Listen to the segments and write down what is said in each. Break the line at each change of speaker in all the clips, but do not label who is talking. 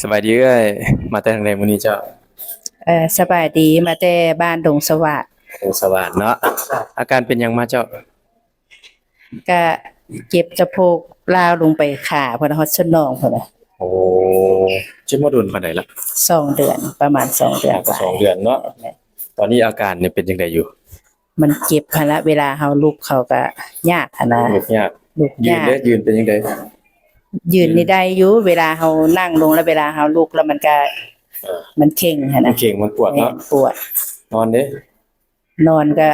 สบายดีเอ้ยมาแต่ทางใดมื้อนี้เจ้า
สบายดีมาแต่บ้านดงสวัสดิ์
โอ้สวัสดีเนาะอาการเป็นหยังมาเจ้า
ก็เจ็บสะโพกลาวลงไปขาพุ่นน่ะฮอดสนองพุ่นน่ะ
โอ้เจ็บมาโดนปานใดล่ะ
2 เดือนประมาณ2 เดือนกว่า
2 เดือนเนาะตอนนี้อาการเนี่ยเป็นจังไดอยู่
มันเจ็บหั่นละเวลาเฮาลุกเขาก็ยากหั่นนะ
ลุกยาก
ลุก
ยืน
ยาก
เด้อยืนเป็นจังได
ยืนนี่ได้อยู่เวลาเฮานั่งลงแล้วเวลาเฮาลุกแล้วมันก็มันเข่งหั่น
มั
น่ะ
นเข่งมันปวดเนาะ
ปวด
นอนเด้
นอนก็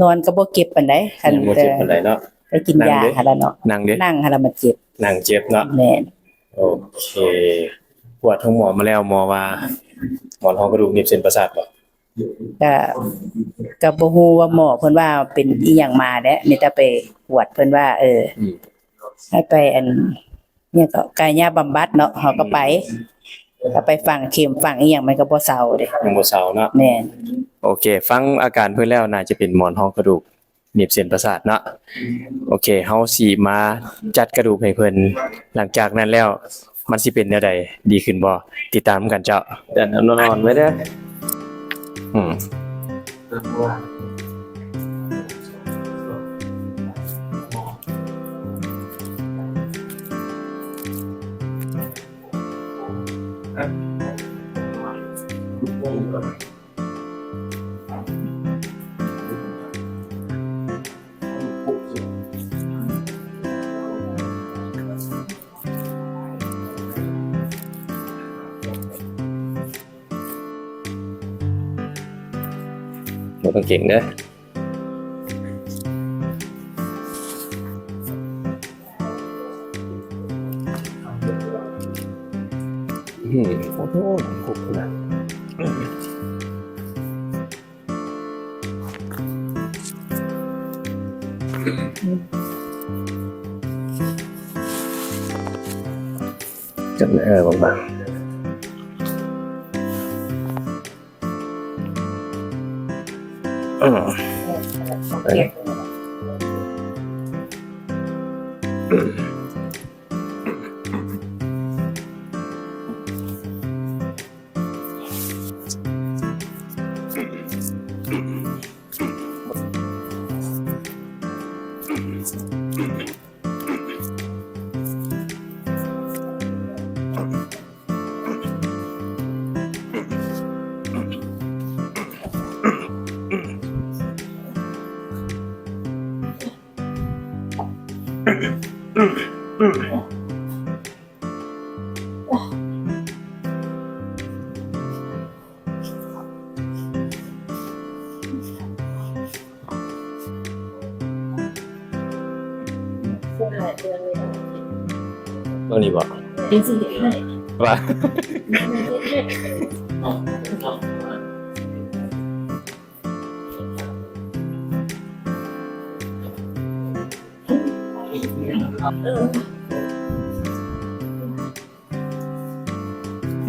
นอนก็บ่เก็บปานใดคัน
ยังบ่เจ็บปานใดเนาะ
ไปกินยาหั่นล่ะเนาะ
นั่งเด้
นั่งหั่นล่ะมันเจ็บ
นั่งเจ็บเนาะ
แม่น
โอเคปวดทั้งหมอมาแล้วหมอว่าหมอนรองกระดูกหนีบเส้นประสาทบ่
ก็ก็บ่ฮู้ว่าหมอเพิ่นว่าเป็นอีหยังมาแหละมีแต่ไปตรวจเพิ่นว่าให้ไปเนี่ยก็กายบำบัดเนาะเฮาก็ไปก็ไปฝังเข็มฝังอีหยังมันก็บ่เซาเด้
ยังบ่เซาเนาะ
แม่น
โอเคฟังอาการเพิ่นแล้วน่าจะเป็นหมอนรองกระดูกหนีบเส้นประสาทเนาะโอเคเฮาสิมาจัดกระดูกให้เพิ่นหลังจากนั้นแล้วมันสิเป็นแนวใดดีขึ้นบ่ติดตามกันเจ้าแต่นอนไว้เด้อบ่ต้องเก่งเด้อขอโทษขอบคุณนะจับบางๆตัวนี้บ่
เป็นสิเฮ็ดได้
ว่า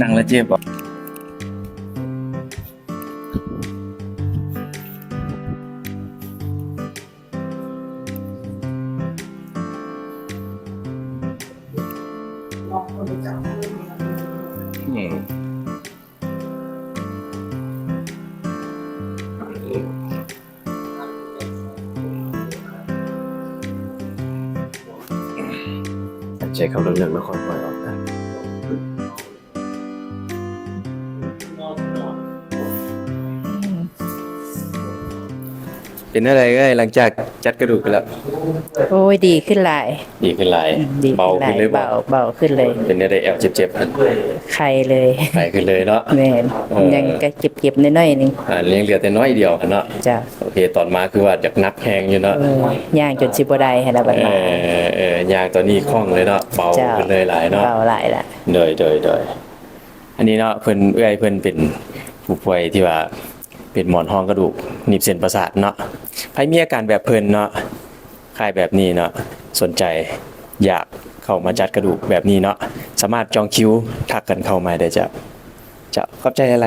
นั่งแล้วเจ็บบ่ใจเขาเรื่องแล้วค่อยๆออกนะเป็นอะไรเอ้ยหลังจากจัดกระดูกไปแล้ว
โอ้ยดีขึ้นหลาย
ดีขึ้นหลายเบาขึ้นเลย
เบาขึ้นเลย
เป็นอะไรแอบเจ็บๆ
ไข้เลย
ไข้ขึ้นเลยเนาะ
แม่นยังก็เจ็บๆน้อยๆนึง
เลี้ยงเหลือแต่น้อยเดียวเนาะ
จ้ะ
โอเคตอนมาคือว่าจากนักแฮงอยู่เนาะ
ย่างจนสิบ่ได้ให้ละบัดนี้
ย่างตอนนี้คล่องเลยเนาะเบาขึ้นเลยหลายเนาะ
เบาหลายละ
โดยอันนี้เนาะเพิ่นเพิ่นเป็นผู้ป่วยที่ว่าเป็นหมอนรองกระดูกหนีบเส้นประสาทเนาะใครมีอาการแบบเพิ่นเนาะคล้ายแบบนี้เนาะสนใจอยากเข้ามาจัดกระดูกแบบนี้เนาะสามารถจองคิวทักกันเข้ามาได้จ้ะขอบใจอะไร